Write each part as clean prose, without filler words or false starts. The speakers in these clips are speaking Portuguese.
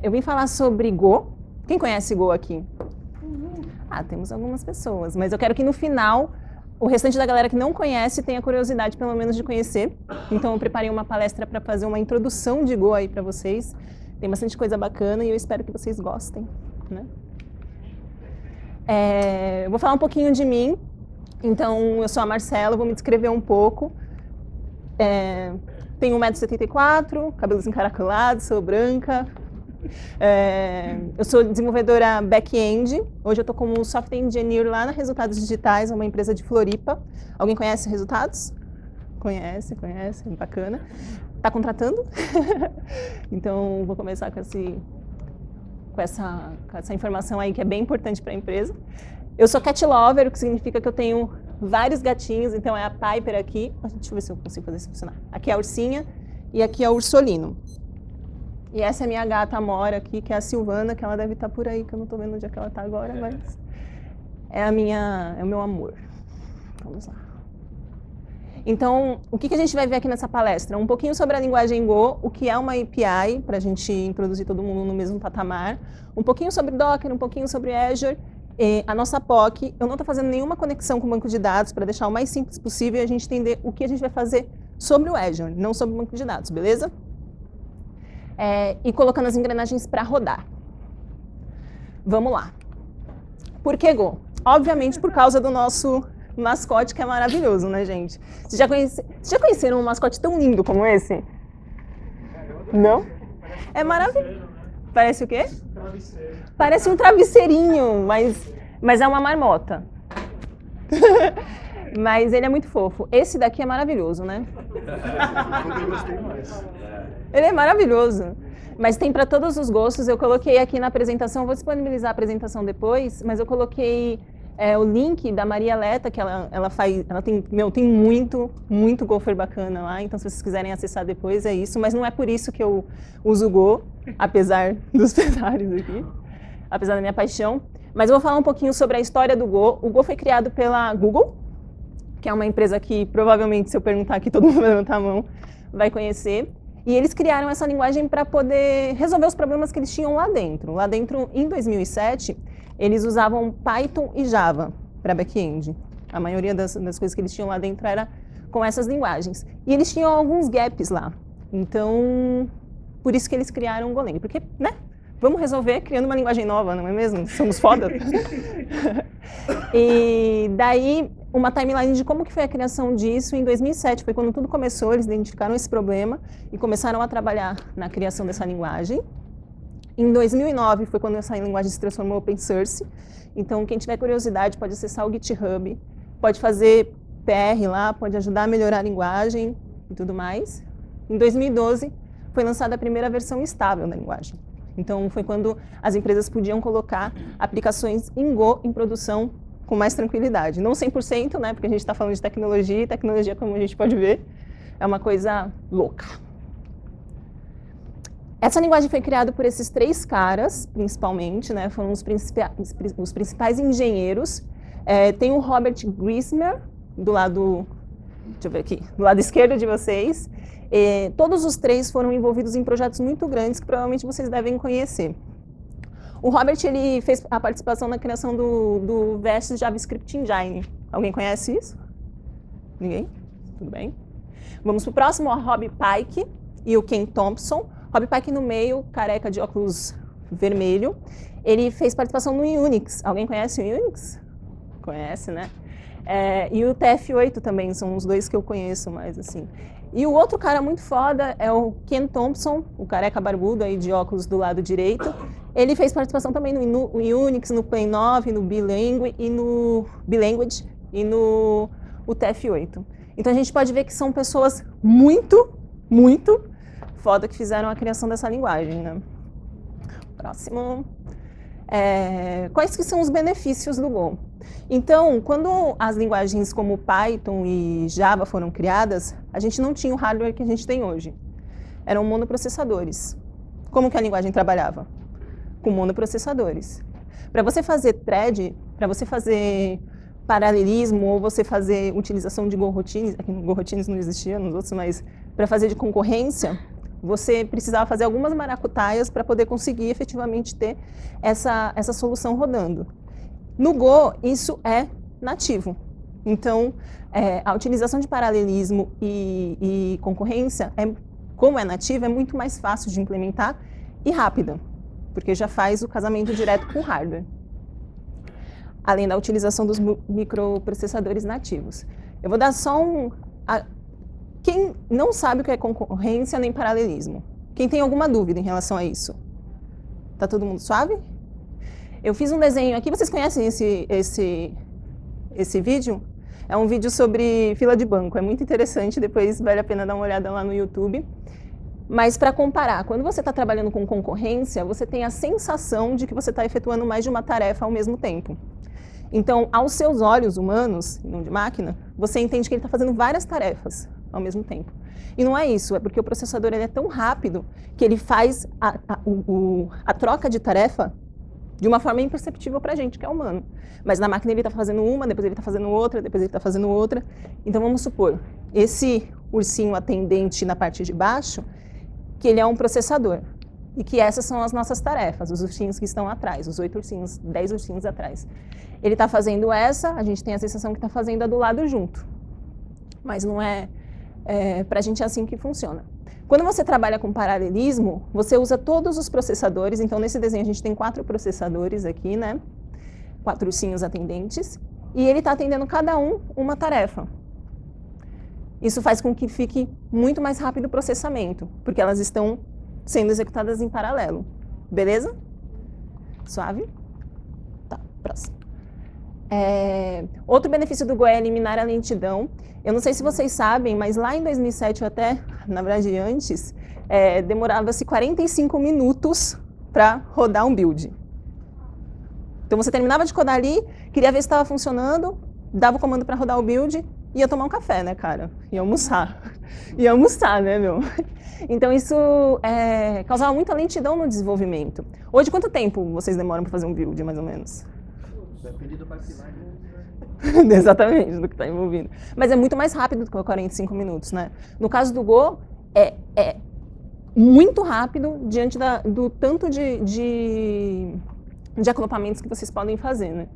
Eu vim falar sobre Go. Quem conhece Go aqui? Temos algumas pessoas, mas eu quero que no final o restante da galera que não conhece tenha curiosidade pelo menos de conhecer. Então eu preparei uma palestra para fazer uma introdução de Go aí para vocês. Tem bastante coisa bacana e eu espero que vocês gostem, né? Eu vou falar um pouquinho de mim. Então, eu sou a Marcela, vou me descrever um pouco. Tenho 1,74 m, cabelos encaracolados, sou branca. Eu sou desenvolvedora back-end. Hoje eu estou como software engineer lá na Resultados Digitais, uma empresa de Floripa. Alguém conhece Resultados? Conhece, bacana. Está contratando? Então, vou começar com essa informação aí que é bem importante para a empresa. Eu sou cat lover, o que significa que eu tenho vários gatinhos, então é a Piper aqui. Deixa eu ver se eu consigo fazer isso funcionar. Aqui é a Ursinha e aqui é o Ursolino. E essa é a minha gata Amora aqui, que é a Silvana, que ela deve estar por aí, que eu não estou vendo onde é que ela está agora, mas é o meu amor. Vamos lá. Então, o que a gente vai ver aqui nessa palestra? Um pouquinho sobre a linguagem Go, o que é uma API, para a gente introduzir todo mundo no mesmo patamar. Um pouquinho sobre Docker, um pouquinho sobre Azure. A nossa POC, eu não estou fazendo nenhuma conexão com o banco de dados para deixar o mais simples possível e a gente entender o que a gente vai fazer sobre o Azure, não sobre o banco de dados, beleza? E colocando as engrenagens para rodar. Vamos lá. Por que Go? Obviamente por causa do nosso mascote, que é maravilhoso, né, gente? Vocês já conheceram um mascote tão lindo como esse? Não? É maravilhoso. Parece o quê? Travesseiro. Parece um travesseirinho, mas é uma marmota. Mas ele é muito fofo. Esse daqui é maravilhoso, né? Eu gostei mais. Ele é maravilhoso. Mas tem para todos os gostos. Eu coloquei aqui na apresentação, vou disponibilizar a apresentação depois, mas eu coloquei o link da Maria Leta, que ela tem muito golfer bacana lá, então se vocês quiserem acessar depois é isso, mas não é por isso que eu uso o Go, apesar dos pesares aqui, apesar da minha paixão. Mas eu vou falar um pouquinho sobre a história do Go. O Go foi criado pela Google, que é uma empresa que provavelmente, se eu perguntar aqui, todo mundo vai levantar a mão, vai conhecer. E eles criaram essa linguagem para poder resolver os problemas que eles tinham lá dentro. Lá dentro, em 2007, eles usavam Python e Java para back-end. A maioria das coisas que eles tinham lá dentro era com essas linguagens. E eles tinham alguns gaps lá. Então, por isso que eles criaram o Golang. Porque, né? Vamos resolver criando uma linguagem nova, não é mesmo? Somos foda. E daí, uma timeline de como que foi a criação disso. Em 2007 foi quando tudo começou, eles identificaram esse problema e começaram a trabalhar na criação dessa linguagem. Em 2009 foi quando essa linguagem se transformou em open source. Então, quem tiver curiosidade pode acessar o GitHub, pode fazer PR lá, pode ajudar a melhorar a linguagem e tudo mais. Em 2012 foi lançada a primeira versão estável da linguagem. Então, foi quando as empresas podiam colocar aplicações em Go em produção com mais tranquilidade. Não 100%, né, porque a gente está falando de tecnologia, e tecnologia, como a gente pode ver, é uma coisa louca. Essa linguagem foi criada por esses três caras, principalmente, né, foram os principais engenheiros. Tem o Robert Grismer, do lado, deixa eu ver aqui, do lado esquerdo de vocês. Todos os três foram envolvidos em projetos muito grandes que provavelmente vocês devem conhecer. O Robert, ele fez a participação na criação do VS JavaScript Engine. Alguém conhece isso? Ninguém? Tudo bem. Vamos para o próximo, o Rob Pike e o Ken Thompson. Rob Pike no meio, careca de óculos vermelho. Ele fez participação no Unix. Alguém conhece o Unix? Conhece, né? E o TF8 também, são os dois que eu conheço mais, assim. E o outro cara muito foda é o Ken Thompson, o careca barbudo aí de óculos do lado direito. Ele fez participação também no Unix, no Play 9, no Bilanguage e no TF8. Então a gente pode ver que são pessoas muito foda que fizeram a criação dessa linguagem, né? Próximo. Quais que são os benefícios do Go? Então, quando as linguagens como Python e Java foram criadas, a gente não tinha o hardware que a gente tem hoje. Eram monoprocessadores. Como que a linguagem trabalhava? Com monoprocessadores. Para você fazer thread, para você fazer paralelismo ou você fazer utilização de Go Routines, aqui no Go Routines não existia nos outros, mas para fazer de concorrência, você precisava fazer algumas maracutaias para poder conseguir efetivamente ter essa solução rodando. No Go, isso é nativo. Então, a utilização de paralelismo e concorrência, como é nativa, é muito mais fácil de implementar e rápida, porque já faz o casamento direto com o hardware. Além da utilização dos microprocessadores nativos. Eu vou dar só quem não sabe o que é concorrência nem paralelismo? Quem tem alguma dúvida em relação a isso? Tá todo mundo suave? Eu fiz um desenho aqui, vocês conhecem esse vídeo? É um vídeo sobre fila de banco, é muito interessante, depois vale a pena dar uma olhada lá no YouTube. Mas para comparar, quando você está trabalhando com concorrência, você tem a sensação de que você está efetuando mais de uma tarefa ao mesmo tempo. Então, aos seus olhos humanos, não de máquina, você entende que ele está fazendo várias tarefas ao mesmo tempo. E não é isso, é porque o processador ele é tão rápido que ele faz a troca de tarefa de uma forma imperceptível para a gente, que é humano. Mas na máquina ele está fazendo uma, depois ele está fazendo outra, depois ele está fazendo outra. Então vamos supor, esse ursinho atendente na parte de baixo, que ele é um processador. E que essas são as nossas tarefas, os ursinhos que estão atrás, os 8 ursinhos, 10 ursinhos atrás. Ele está fazendo essa, a gente tem a sensação que está fazendo a do lado junto. Mas não para a gente é assim que funciona. Quando você trabalha com paralelismo, você usa todos os processadores. Então, nesse desenho, a gente tem 4 processadores aqui, né? 4 ursinhos atendentes. E ele está atendendo cada uma tarefa. Isso faz com que fique muito mais rápido o processamento, porque elas estão sendo executadas em paralelo. Beleza? Suave? Tá, próximo. Outro benefício do Go é eliminar a lentidão. Eu não sei se vocês sabem, mas lá em 2007, ou até, na verdade, antes, demorava-se 45 minutos para rodar um build. Então, você terminava de codar ali, queria ver se estava funcionando, dava o comando para rodar o build, ia tomar um café, né, cara? Ia almoçar. Ia almoçar, né, meu? Então, isso causava muita lentidão no desenvolvimento. Hoje, quanto tempo vocês demoram para fazer um build, mais ou menos? Depende do pipeline. Exatamente, do que está envolvido. Mas é muito mais rápido do que 45 minutos, né? No caso do Go, é muito rápido diante do tanto de acoplamentos que vocês podem fazer, né?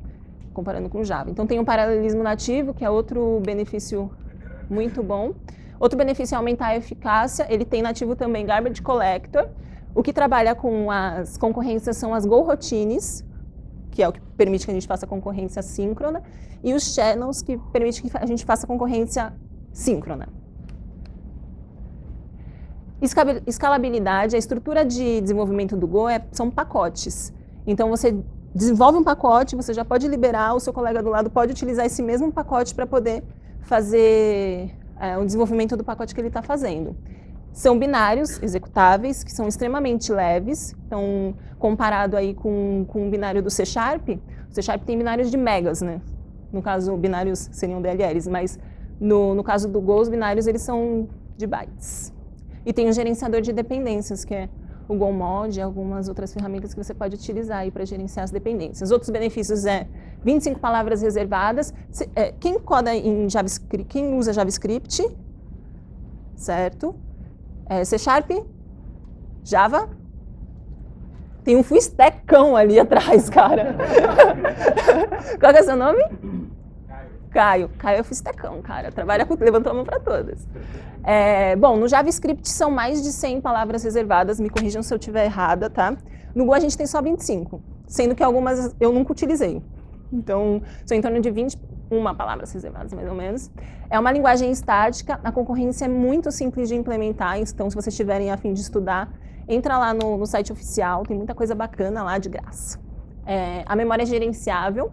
Comparando com Java. Então, tem o paralelismo nativo, que é outro benefício muito bom. Outro benefício é aumentar a eficácia. Ele tem nativo também Garbage Collector. O que trabalha com as concorrências são as Go Routines, que é o que permite que a gente faça concorrência síncrona, e os channels, que permite que a gente faça concorrência síncrona. Escalabilidade, a estrutura de desenvolvimento do Go são pacotes. Então, você desenvolve um pacote, você já pode liberar, o seu colega do lado pode utilizar esse mesmo pacote para poder fazer o desenvolvimento do pacote que ele está fazendo. São binários executáveis, que são extremamente leves. Então, comparado aí com o binário do C#, o C# tem binários de megas, né? No caso, binários seriam DLLs, mas no caso do Go, os binários eles são de bytes. E tem um gerenciador de dependências, que é o GoMod e algumas outras ferramentas que você pode utilizar aí para gerenciar as dependências. Outros benefícios 25 palavras reservadas. Quem coda em JavaScript, quem usa JavaScript, certo? C#, Java, tem um full stackão ali atrás, cara. Qual que é o seu nome? Caio. Caio é full stackão, cara. Levantou a mão para todas. Bom, no JavaScript são mais de 100 palavras reservadas, me corrijam se eu estiver errada, tá? No Go a gente tem só 25, sendo que algumas eu nunca utilizei. Então, são em torno de 21 palavras reservadas, mais ou menos. É uma linguagem estática, a concorrência é muito simples de implementar, então se vocês estiverem a fim de estudar, entra lá no site oficial, tem muita coisa bacana lá de graça. A memória é gerenciável,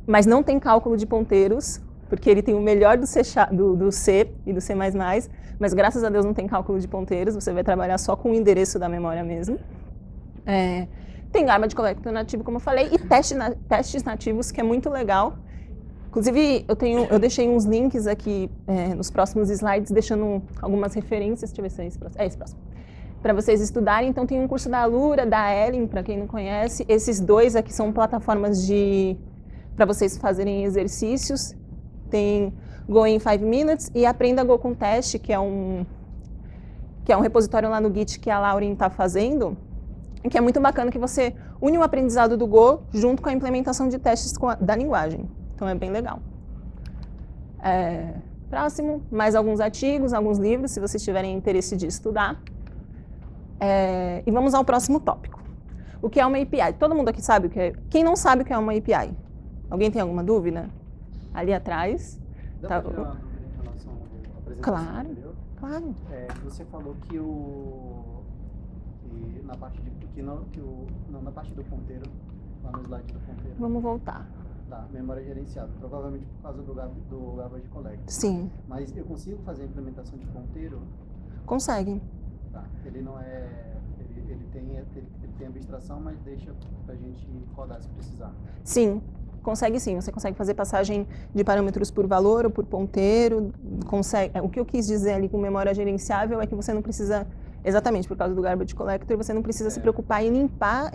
mas não tem cálculo de ponteiros, porque ele tem o melhor do C e do C++, mas graças a Deus não tem cálculo de ponteiros, você vai trabalhar só com o endereço da memória mesmo. Tem Garbage Collector nativo, como eu falei, e testes nativos, que é muito legal. Inclusive, eu deixei uns links aqui nos próximos slides, deixando algumas referências. Deixa eu ver se é esse próximo. É esse próximo. Para vocês estudarem. Então, tem um curso da Alura, da Ellen, para quem não conhece. Esses dois aqui são plataformas para vocês fazerem exercícios. Tem Go in 5 Minutes e Aprenda Go com Teste, que é que é um repositório lá no Git que a Lauren está fazendo, e que é muito bacana que você une o aprendizado do Go junto com a implementação de testes da linguagem. Então, é bem legal. Próximo, mais alguns artigos, alguns livros, se vocês tiverem interesse de estudar. E vamos ao próximo tópico. O que é uma API? Todo mundo aqui sabe o que é? Quem não sabe o que é uma API? Alguém tem alguma dúvida? Ali atrás. Dá Tá. pra tirar uma dúvida em relação à apresentação Claro, anterior? claro. Você falou que na parte na parte do ponteiro, lá no slide do ponteiro, Vamos voltar. tá, memória gerenciada, provavelmente por causa do Garbage Collector. Sim, Mas eu consigo fazer a implementação de ponteiro? consegue. Tá, ele não é, ele tem abstração, mas deixa pra gente rodar se precisar. Sim, consegue sim. Você consegue fazer passagem de parâmetros por valor ou por ponteiro. O que eu quis dizer ali com memória gerenciável é que você não precisa, exatamente por causa do Garbage Collector, você não precisa se preocupar em limpar.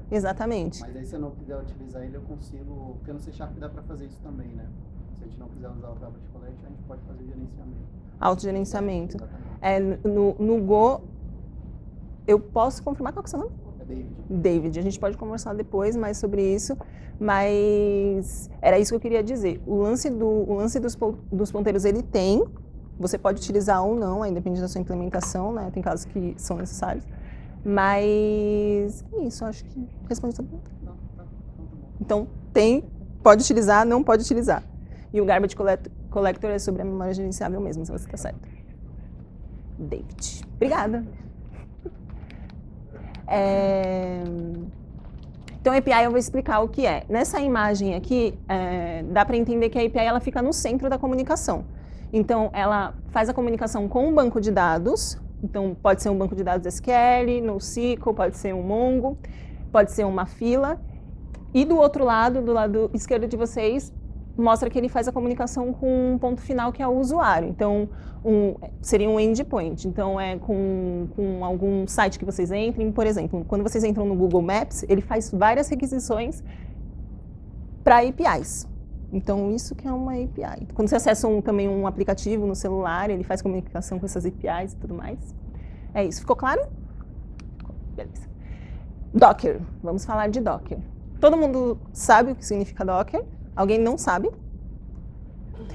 Exatamente. Mas aí se eu não quiser utilizar ele, eu consigo, porque no C# dá pra fazer isso também, né? Se a gente não quiser usar o Garbage Collector, a gente pode fazer gerenciamento. Autogerenciamento. Exatamente. No Go, eu posso confirmar qual que é o seu nome? É David. David, a gente pode conversar depois mais sobre isso, mas era isso que eu queria dizer. O lance dos ponteiros ele tem, você pode utilizar ou não, aí depende da sua implementação, né? Tem casos que são necessários, mas é isso, acho que responde essa pergunta. Não, tá bom. Então, pode utilizar, não pode utilizar. E o Garbage Collector é sobre a memória gerenciável mesmo, se você está certo. David. Obrigada. Então, a API eu vou explicar o que é. Nessa imagem aqui, dá para entender que a API ela fica no centro da comunicação. Então, ela faz a comunicação com um banco de dados. Então, pode ser um banco de dados SQL, NoSQL, pode ser um Mongo, pode ser uma fila. E do outro lado, do lado esquerdo de vocês, mostra que ele faz a comunicação com um ponto final que é o usuário. Então, seria um endpoint. Então, com algum site que vocês entrem, por exemplo, quando vocês entram no Google Maps, ele faz várias requisições para APIs. Então, isso que é uma API. Quando você acessa também um aplicativo no celular, ele faz comunicação com essas APIs e tudo mais. É isso. Ficou claro? Beleza. Docker. Vamos falar de Docker. Todo mundo sabe o que significa Docker? Alguém não sabe?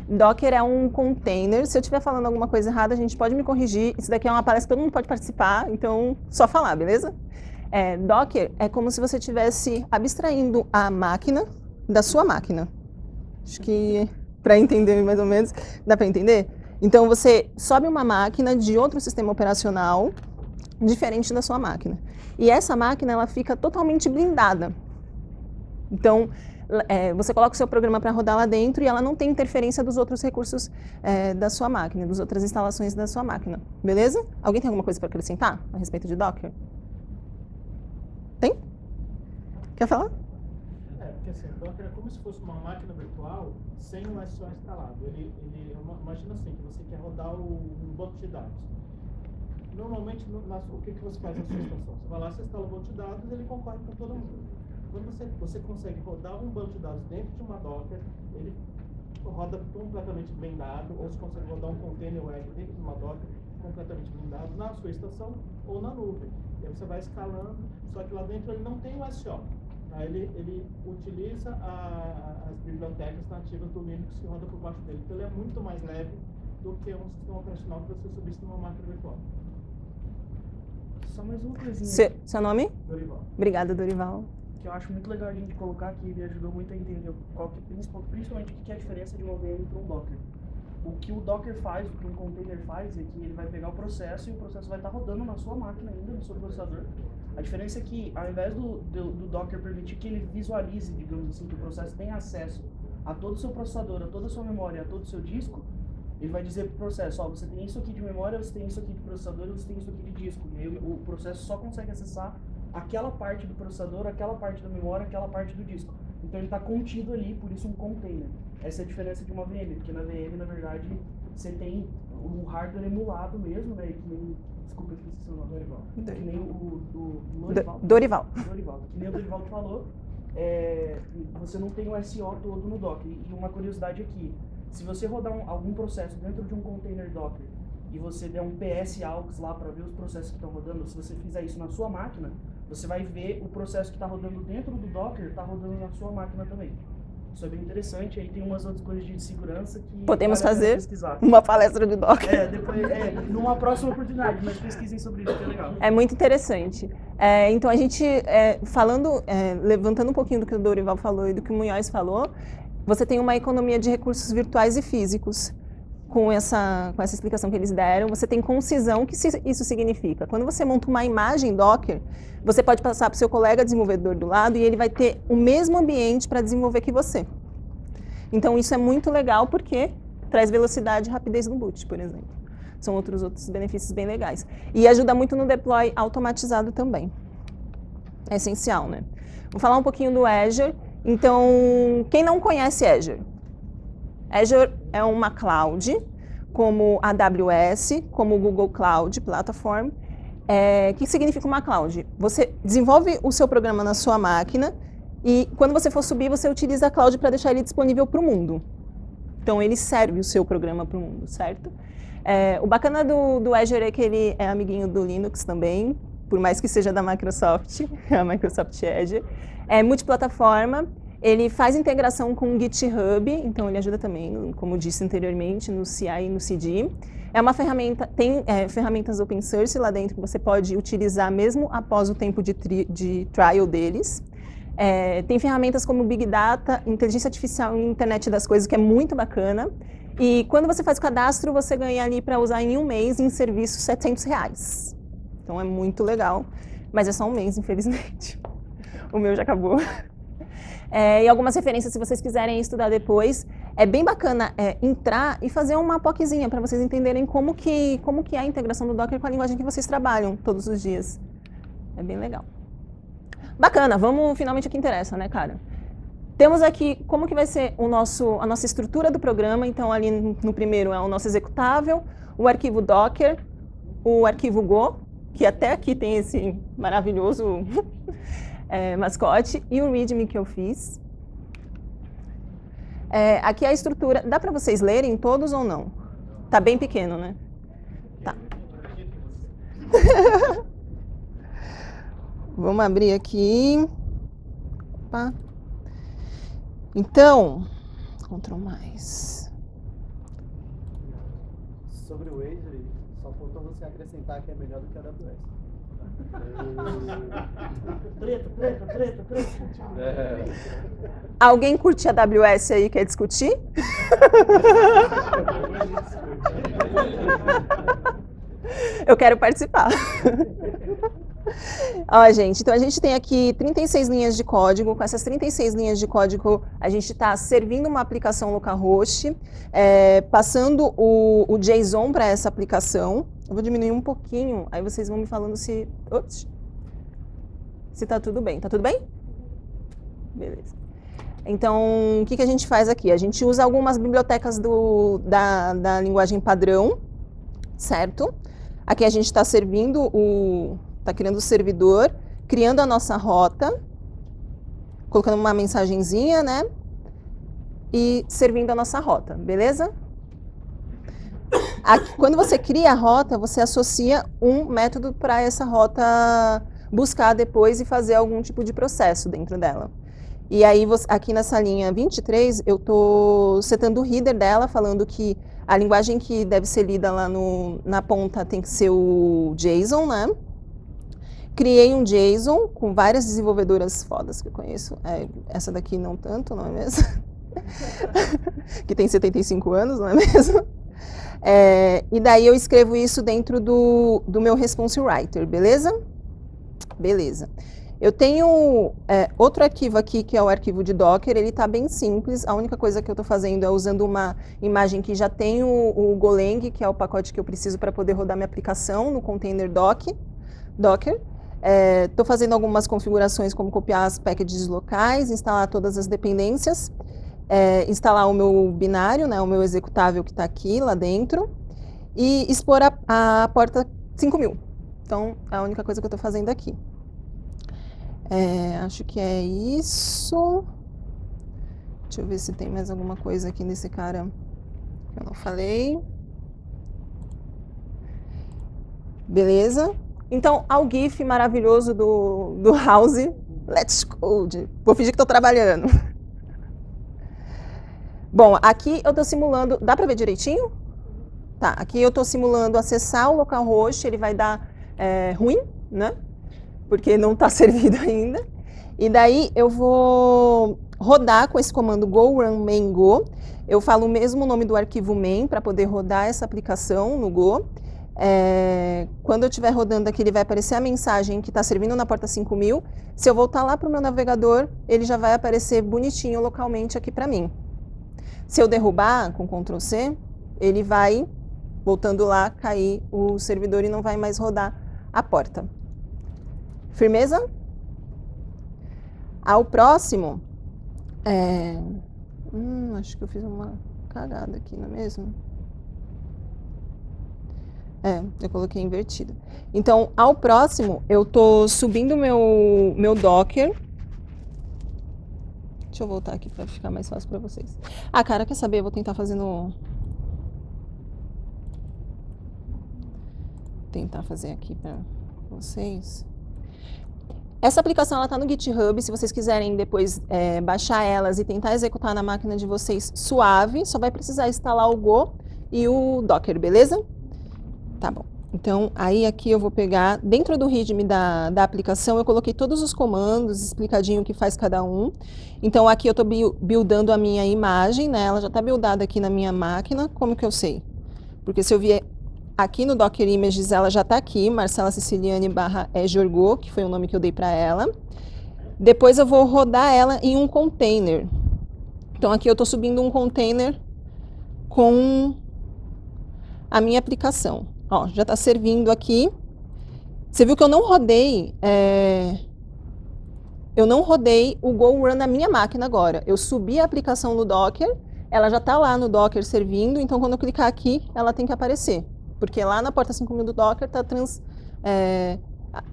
Docker é um container. Se eu estiver falando alguma coisa errada, a gente pode me corrigir. Isso daqui é uma palestra que todo mundo pode participar, então só falar, beleza? Docker é como se você estivesse abstraindo a máquina da sua máquina. Acho que para entender mais ou menos, dá para entender? Então você sobe uma máquina de outro sistema operacional diferente da sua máquina. E essa máquina ela fica totalmente blindada. Então, você coloca o seu programa para rodar lá dentro e ela não tem interferência dos outros recursos da sua máquina, das outras instalações da sua máquina. Beleza? Alguém tem alguma coisa para acrescentar a respeito de Docker? Tem? Quer falar? Porque assim, o Docker é como se fosse uma máquina virtual sem o SO instalado. Imagina assim, que você quer rodar um banco de dados. Normalmente, o que você faz na sua estação? Você vai lá, você instala o banco de dados e ele concorre com todo mundo. Quando você consegue rodar um banco de dados dentro de uma Docker, ele roda completamente blindado, ou você consegue rodar um container web dentro de uma Docker completamente blindado na sua estação ou na nuvem. E aí você vai escalando, só que lá dentro ele não tem o SO. Aí ele utiliza as bibliotecas nativas do Linux que roda por baixo dele. Então ele é muito mais leve do que um sistema operacional que você subisse numa máquina virtual. Só mais uma coisinha. Seu nome? Dorival. Obrigada, Dorival. Que eu acho muito legal a gente colocar aqui, ele ajudou muito a entender principalmente o que é a diferença de uma VM para um Docker. O que o Docker faz, o que um container faz, é que ele vai pegar o processo e o processo vai estar rodando na sua máquina ainda, no seu processador. A diferença é que, ao invés do Docker permitir que ele visualize, digamos assim, que o processo tenha acesso a todo o seu processador, a toda a sua memória, a todo o seu disco, ele vai dizer para o processo, ó, você tem isso aqui de memória, você tem isso aqui de processador, você tem isso aqui de disco. E aí o processo só consegue acessar aquela parte do processador, aquela parte da memória, aquela parte do disco. Então ele está contido ali, por isso um container. Essa é a diferença de uma VM, porque na VM, na verdade, você tem o hardware emulado mesmo, né? Que nem, desculpa, eu esqueci o seu nome, Dorival. Que nem o Dorival. Que nem o Dorival falou, você não tem o SO todo no Docker. E uma curiosidade aqui, se você rodar algum processo dentro de um container Docker e você der um PS aux lá para ver os processos que estão rodando, se você fizer isso na sua máquina, você vai ver o processo que está rodando dentro do Docker, está rodando na sua máquina também. Isso é bem interessante, aí tem umas outras coisas de segurança que Podemos vale a pena fazer pesquisar. uma palestra de Docker. Depois, numa próxima oportunidade, mas pesquisem sobre isso, que é legal. É muito interessante. Então, a gente, levantando um pouquinho do que o Dorival falou e do que o Munhoz falou, você tem uma economia de recursos virtuais e físicos. Com essa explicação que eles deram, você tem concisão. O que isso significa? Quando você monta uma imagem Docker, você pode passar para o seu colega desenvolvedor do lado e ele vai ter o mesmo ambiente para desenvolver que você. Então, isso é muito legal porque traz velocidade e rapidez no boot, por exemplo. São outros benefícios bem legais. E ajuda muito no deploy automatizado também. É essencial, né? Vou falar um pouquinho do Azure. Então, quem não conhece Azure? Azure é uma cloud, como a AWS, como o Google Cloud Platform. O que significa uma cloud? Você desenvolve o seu programa na sua máquina e quando você for subir, você utiliza a cloud para deixar ele disponível para o mundo. Então, ele serve o seu programa para o mundo, certo? O bacana do Azure é que ele é amiguinho do Linux também, por mais que seja da Microsoft, a Microsoft Azure. É multiplataforma. Ele faz integração com o GitHub, então ele ajuda também, como disse anteriormente, no CI e no CD. É uma ferramenta, tem ferramentas open source lá dentro que você pode utilizar mesmo após o tempo de trial deles. Tem ferramentas como Big Data, Inteligência Artificial e Internet das Coisas, que é muito bacana. E quando você faz o cadastro, você ganha ali para usar em um mês em serviço R$700. Então é muito legal, mas é só um mês, infelizmente. O meu já acabou. E algumas referências, se vocês quiserem estudar depois. É bem bacana entrar e fazer uma POCzinha para vocês entenderem como que é a integração do Docker com a linguagem que vocês trabalham todos os dias. É bem legal. Bacana, vamos finalmente ao que interessa, né, cara? Temos aqui como que vai ser a nossa estrutura do programa. Então, ali no primeiro é o nosso executável, o arquivo Docker, o arquivo Go, que até aqui tem esse maravilhoso mascote, e o README que eu fiz. Aqui é a estrutura. Dá para vocês lerem todos ou não? Tá bem pequeno, né? Tá. Vamos abrir aqui. Opa. Então, Ctrl+. Sobre o Azure, só faltou você acrescentar que é melhor do que a AWS. Treta. Alguém curte a AWS aí e quer discutir? Eu quero participar. Ó, gente, então a gente tem aqui 36 linhas de código. Com essas 36 linhas de código, a gente está servindo uma aplicação localhost, passando o JSON para essa aplicação. Eu vou diminuir um pouquinho, aí vocês vão me falando se tá tudo bem. Tá tudo bem? Beleza. Então, o que a gente faz aqui? A gente usa algumas bibliotecas da linguagem padrão, certo? Aqui a gente está servindo está criando o servidor, criando a nossa rota, colocando uma mensagenzinha, né? E servindo a nossa rota, beleza? Aqui, quando você cria a rota, você associa um método para essa rota buscar depois e fazer algum tipo de processo dentro dela. E aí, aqui nessa linha 23, eu estou setando o header dela, falando que a linguagem que deve ser lida lá na ponta tem que ser o JSON, né? Criei um JSON com várias desenvolvedoras fodas que eu conheço. Essa daqui não tanto, não é mesmo? Que tem 75 anos, não é mesmo? E daí eu escrevo isso dentro do meu response writer, beleza? Beleza. Eu tenho outro arquivo aqui, que é o arquivo de Docker. Ele está bem simples. A única coisa que eu estou fazendo é usando uma imagem que já tem o Golang, que é o pacote que eu preciso para poder rodar minha aplicação no container Docker. Estou fazendo algumas configurações, como copiar as packages locais, instalar todas as dependências, instalar o meu binário, né, o meu executável que está aqui, lá dentro, e expor a porta 5000. Então, é a única coisa que eu estou fazendo aqui. Acho que é isso. Deixa eu ver se tem mais alguma coisa aqui nesse cara que eu não falei. Beleza? Então, ao GIF maravilhoso do House, let's code. Vou fingir que estou trabalhando. Bom, aqui eu estou simulando, dá para ver direitinho? Tá, aqui eu estou simulando acessar o localhost, ele vai dar ruim, né? Porque não está servido ainda. E daí eu vou rodar com esse comando go run main go. Eu falo o mesmo nome do arquivo main para poder rodar essa aplicação no Go. Quando eu estiver rodando aqui, ele vai aparecer a mensagem que está servindo na porta 5000. Se eu voltar lá para o meu navegador, ele já vai aparecer bonitinho localmente aqui para mim. Se eu derrubar com Ctrl C, ele vai, voltando lá, cair o servidor e não vai mais rodar a porta. Firmeza? Ao próximo, acho que eu fiz uma cagada aqui, não é mesmo? Eu coloquei invertido. Então, ao próximo, eu tô subindo meu Docker. Deixa eu voltar aqui para ficar mais fácil para vocês. Ah, cara, quer saber? Eu vou tentar fazer aqui para vocês. Essa aplicação ela está no GitHub. Se vocês quiserem depois baixar elas e tentar executar na máquina de vocês suave, só vai precisar instalar o Go e o Docker, beleza? Tá bom. Então, aí aqui eu vou pegar, dentro do README da aplicação, eu coloquei todos os comandos, explicadinho o que faz cada um. Então, aqui eu estou buildando a minha imagem, né? Ela já está buildada aqui na minha máquina. Como que eu sei? Porque se eu vier aqui no Docker Images, ela já está aqui, Marcela Siciliani /Azure Go, que foi o nome que eu dei para ela. Depois eu vou rodar ela em um container. Então, aqui eu estou subindo um container com a minha aplicação. Ó, já está servindo aqui. Você viu que eu não rodei o Go Run na minha máquina agora. Eu subi a aplicação no Docker, ela já está lá no Docker servindo, então quando eu clicar aqui, ela tem que aparecer. Porque lá na porta 5000 do Docker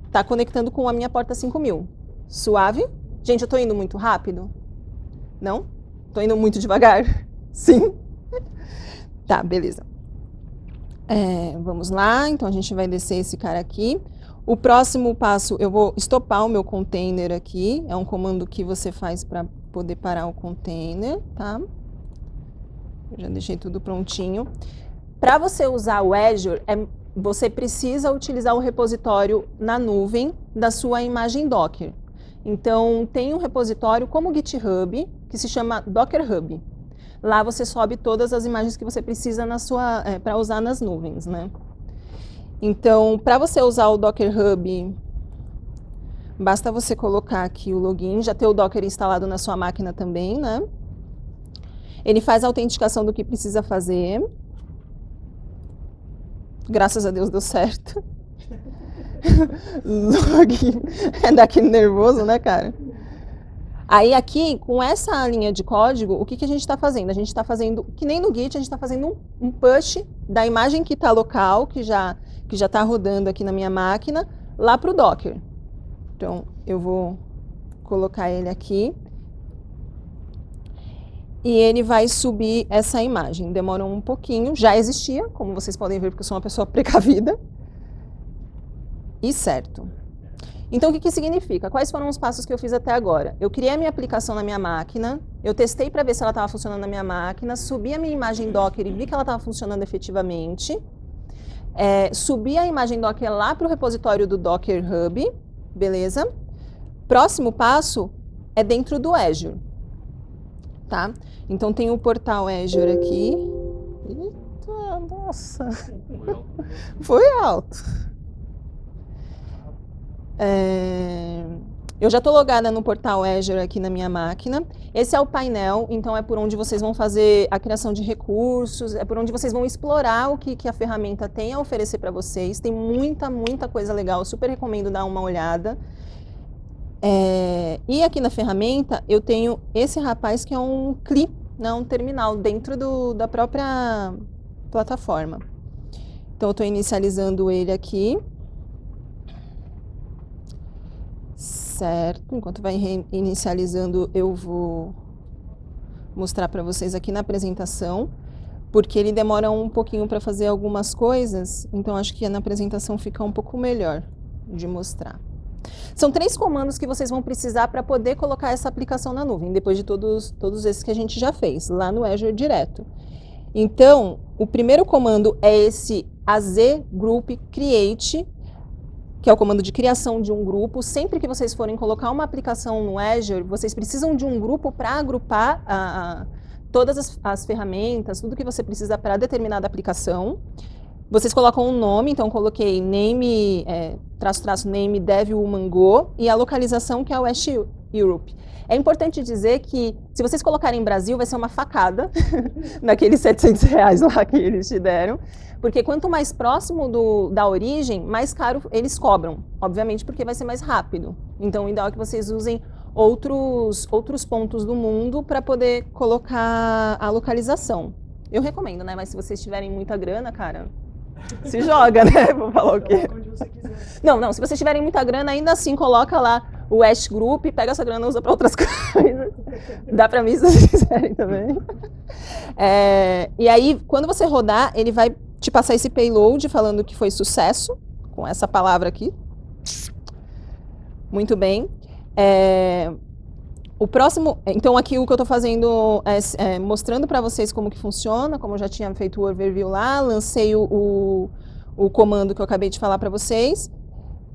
tá conectando com a minha porta 5000. Suave? Gente, eu estou indo muito rápido? Não? Estou indo muito devagar? Sim? Tá, beleza. Vamos lá, então a gente vai descer esse cara aqui. O próximo passo, eu vou estopar o meu container aqui. É um comando que você faz para poder parar o container, tá? Eu já deixei tudo prontinho. Para você usar o Azure, você precisa utilizar o repositório na nuvem da sua imagem Docker. Então, tem um repositório como o GitHub, que se chama Docker Hub. Lá você sobe todas as imagens que você precisa para usar nas nuvens, né? Então, para você usar o Docker Hub, basta você colocar aqui o login, já ter o Docker instalado na sua máquina também, né? Ele faz a autenticação do que precisa fazer. Graças a Deus deu certo. Login é daquele nervoso, né, cara? Aí aqui, com essa linha de código, o que a gente está fazendo? A gente está fazendo, que nem no Git, a gente está fazendo um push da imagem que está local, que já está rodando aqui na minha máquina, lá para o Docker. Então, eu vou colocar ele aqui. E ele vai subir essa imagem. Demora um pouquinho, já existia, como vocês podem ver, porque eu sou uma pessoa precavida. E certo. Então, o que significa? Quais foram os passos que eu fiz até agora? Eu criei a minha aplicação na minha máquina, eu testei para ver se ela estava funcionando na minha máquina, subi a minha imagem Docker e vi que ela estava funcionando efetivamente, subi a imagem Docker lá para o repositório do Docker Hub, beleza? Próximo passo é dentro do Azure, tá? Então, tem o portal Azure aqui. Eita, nossa! Foi alto. Eu já estou logada no portal Azure aqui na minha máquina. Esse é o painel, então é por onde vocês vão fazer a criação de recursos, é por onde vocês vão explorar o que a ferramenta tem a oferecer para vocês. Tem muita coisa legal, eu super recomendo dar uma olhada. E aqui na ferramenta eu tenho esse rapaz que é um CLI, né, um terminal dentro da própria plataforma. Então eu estou inicializando ele aqui. Certo, enquanto vai inicializando, eu vou mostrar para vocês aqui na apresentação. porque ele demora um pouquinho para fazer algumas coisas, então acho que na apresentação fica um pouco melhor de mostrar. São 3 comandos que vocês vão precisar para poder colocar essa aplicação na nuvem, depois de todos esses que a gente já fez, lá no Azure direto. Então, o primeiro comando é esse AZ Group Create, que é o comando de criação de um grupo. Sempre que vocês forem colocar uma aplicação no Azure, vocês precisam de um grupo para agrupar todas as ferramentas, tudo que você precisa para determinada aplicação. Vocês colocam um nome, então coloquei name, name dev woman go, e a localização que é West Europe. É importante dizer que, se vocês colocarem Brasil, vai ser uma facada naqueles R$700 lá que eles te deram, porque quanto mais próximo da origem, mais caro eles cobram, obviamente porque vai ser mais rápido. Então, o ideal é que vocês usem outros pontos do mundo para poder colocar a localização. Eu recomendo, né? Mas se vocês tiverem muita grana, cara, se joga, né? Vou falar o quê? Onde você quiser. Não, se vocês tiverem muita grana, ainda assim coloca lá o West Group, pega essa grana e usa para outras coisas. Dá para mim se vocês quiserem também. E aí, quando você rodar, ele vai te passar esse payload falando que foi sucesso, com essa palavra aqui. Muito bem. O próximo, então aqui o que eu estou fazendo é mostrando para vocês como que funciona, como eu já tinha feito o overview lá, lancei o comando que eu acabei de falar para vocês.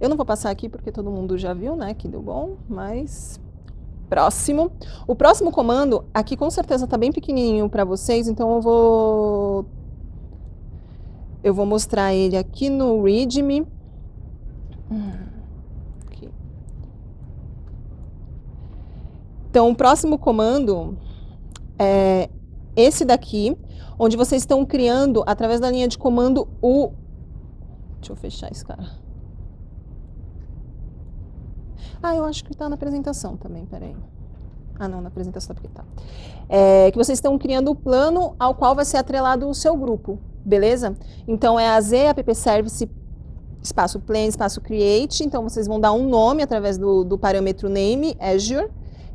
Eu não vou passar aqui porque todo mundo já viu, né, que deu bom, mas próximo. O próximo comando, aqui com certeza está bem pequenininho para vocês, então eu vou mostrar ele aqui no README. Aqui. Então, o próximo comando é esse daqui, onde vocês estão criando, através da linha de comando, Deixa eu fechar esse cara. Eu acho que está na apresentação também, peraí. Não, na apresentação porque tá. Que vocês estão criando o plano ao qual vai ser atrelado o seu grupo, beleza? Então, é AZ app service espaço plan, espaço create. Então, vocês vão dar um nome através do parâmetro name, Azure.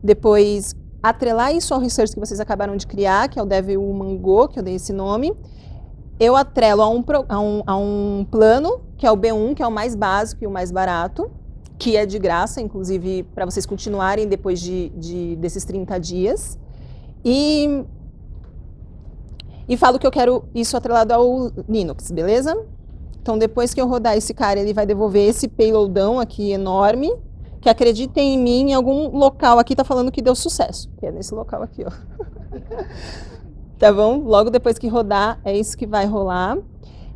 Depois, atrelar isso ao resource que vocês acabaram de criar, que é o dev woman go, que eu dei esse nome. Eu atrelo a um plano, que é o B1, que é o mais básico e o mais barato, que é de graça, inclusive, para vocês continuarem depois desses 30 dias. E falo que eu quero isso atrelado ao Linux, beleza? Então, depois que eu rodar esse cara, ele vai devolver esse payloadão aqui enorme, que acreditem em mim, em algum local aqui tá falando que deu sucesso, que é nesse local aqui, ó. Tá bom? Logo depois que rodar, é isso que vai rolar.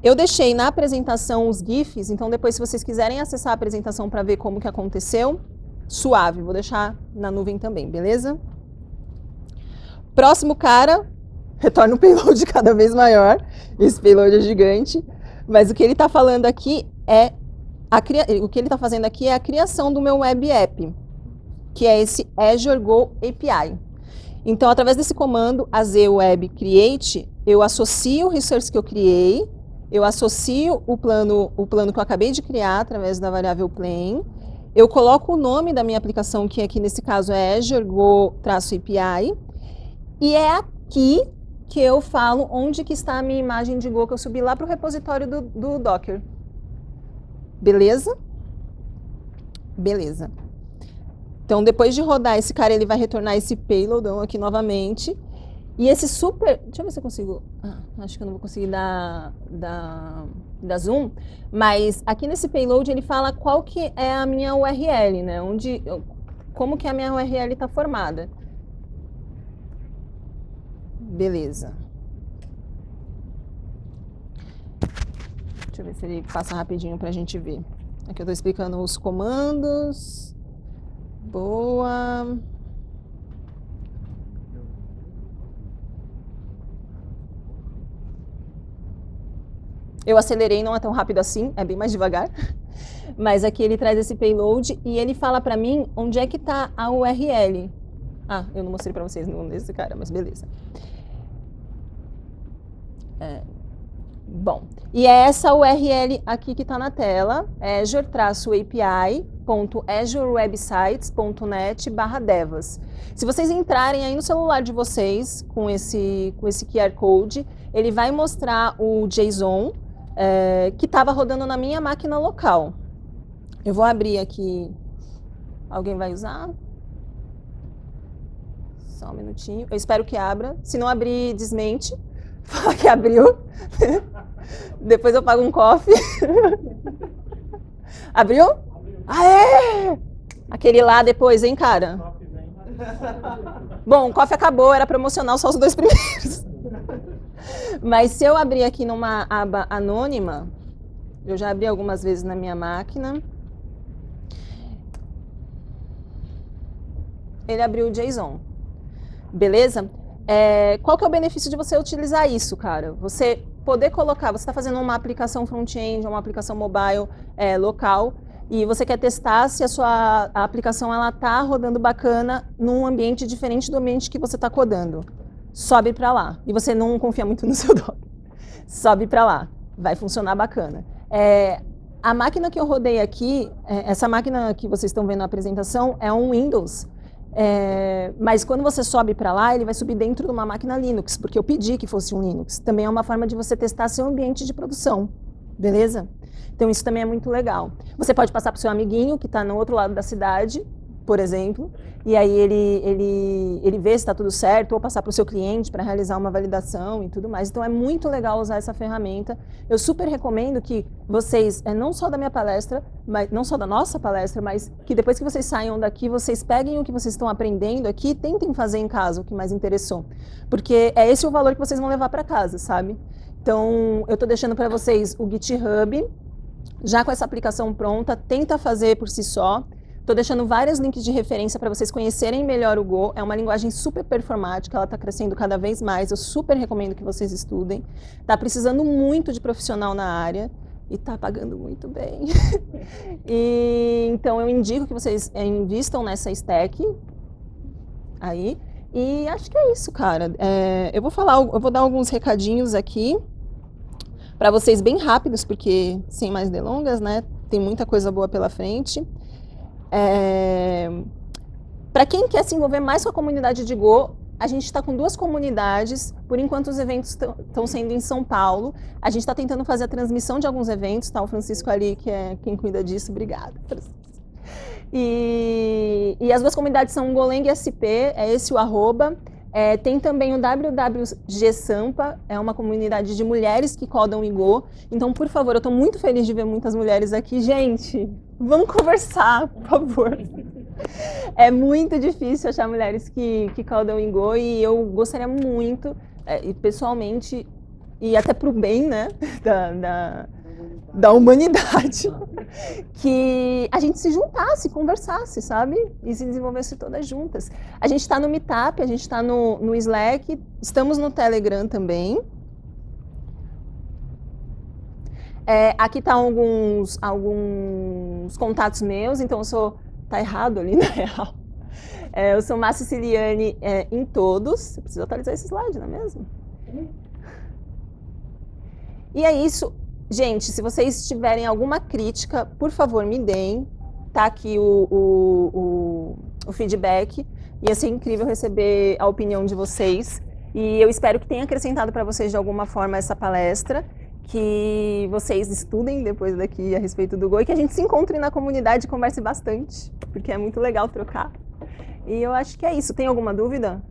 Eu deixei na apresentação os GIFs, então depois se vocês quiserem acessar a apresentação para ver como que aconteceu, suave, vou deixar na nuvem também, beleza? Próximo cara, retorna um payload cada vez maior, esse payload é gigante, mas o que ele está falando aqui o que ele está fazendo aqui é a criação do meu web app, que é esse Azure Go API. Então, através desse comando, AZ Web Create, eu associo o resource que eu criei, eu associo o plano que eu acabei de criar através da variável plan, eu coloco o nome da minha aplicação, que aqui nesse caso é Azure Go-API, e é aqui que eu falo onde que está a minha imagem de Go que eu subi lá para o repositório do Docker. Beleza? Beleza. Então, depois de rodar esse cara, ele vai retornar esse payloadão aqui novamente. E esse super... Deixa eu ver se eu consigo... acho que eu não vou conseguir dar zoom. Mas aqui nesse payload, ele fala qual que é a minha URL, né? Como que a minha URL está formada. Beleza. Deixa eu ver se ele passa rapidinho para a gente ver. Aqui eu estou explicando os comandos. Boa. Eu acelerei, não é tão rápido assim, é bem mais devagar. Mas aqui ele traz esse payload e ele fala para mim onde é que está a URL. Eu não mostrei para vocês nesse cara, mas beleza. Bom, e é essa URL aqui que está na tela, é azure-api.azurewebsites.net/devas. Se vocês entrarem aí no celular de vocês com esse QR Code, ele vai mostrar o JSON que estava rodando na minha máquina local. Eu vou abrir aqui. Alguém vai usar? Só um minutinho. Eu espero que abra. Se não abrir, desmente. Fala que abriu. Depois eu pago um coffee. Abriu? Aê! Aquele lá depois, hein, cara? Bom, o coffee acabou, era promocional só os 2 primeiros. Mas se eu abrir aqui numa aba anônima, eu já abri algumas vezes na minha máquina. Ele abriu o JSON. Beleza? Qual que é o benefício de você utilizar isso, cara? Você poder colocar, você está fazendo uma aplicação front-end, uma aplicação mobile local, e você quer testar se a aplicação está rodando bacana num ambiente diferente do ambiente que você está codando. Sobe para lá. E você não confia muito no seu Docker. Sobe para lá. Vai funcionar bacana. A máquina que eu rodei aqui, essa máquina que vocês estão vendo na apresentação, é um Windows. Mas quando você sobe para lá, ele vai subir dentro de uma máquina Linux, porque eu pedi que fosse um Linux. Também é uma forma de você testar seu ambiente de produção, beleza? Então isso também é muito legal. Você pode passar para o seu amiguinho que está no outro lado da cidade, por exemplo, e aí ele vê se está tudo certo, ou passar para o seu cliente para realizar uma validação e tudo mais. Então é muito legal usar essa ferramenta. Eu super recomendo que vocês, não só da minha palestra, mas não só da nossa palestra, mas que depois que vocês saiam daqui, vocês peguem o que vocês estão aprendendo aqui e tentem fazer em casa o que mais interessou. Porque é esse o valor que vocês vão levar para casa, sabe? Então eu estou deixando para vocês o GitHub, já com essa aplicação pronta, tenta fazer por si só. Estou deixando vários links de referência para vocês conhecerem melhor o Go. É uma linguagem super performática, ela está crescendo cada vez mais. Eu super recomendo que vocês estudem. Está precisando muito de profissional na área e está pagando muito bem. Então eu indico que vocês invistam nessa stack aí. E acho que é isso, cara. Eu vou dar alguns recadinhos aqui para vocês bem rápidos, porque sem mais delongas, né? Tem muita coisa boa pela frente. Para quem quer se envolver mais com a comunidade de Go, a gente está com 2 comunidades. Por enquanto os eventos estão sendo em São Paulo. A gente está tentando fazer a transmissão de alguns eventos, tá? O Francisco ali, que é quem cuida disso, obrigada. E as 2 comunidades são Golang SP, é esse o arroba. Tem também o WWG Sampa, é uma comunidade de mulheres que codam em Go. Então, por favor, eu estou muito feliz de ver muitas mulheres aqui. Gente, vamos conversar, por favor. É muito difícil achar mulheres que codam em Go e eu gostaria muito, pessoalmente, e até para o bem, né, da humanidade, que a gente se juntasse, conversasse, sabe? E se desenvolvesse todas juntas. A gente está no Meetup, a gente está no Slack, estamos no Telegram também. Aqui tá alguns contatos meus, então eu sou... Tá errado ali, na real. Eu sou Márcia Ciliani em todos. Eu preciso atualizar esse slide, não é mesmo? E é isso. Gente, se vocês tiverem alguma crítica, por favor, me deem. Tá aqui o feedback. Ia ser incrível receber a opinião de vocês. E eu espero que tenha acrescentado para vocês de alguma forma essa palestra. Que vocês estudem depois daqui a respeito do Go e que a gente se encontre na comunidade e converse bastante, porque é muito legal trocar. E eu acho que é isso. Tem alguma dúvida?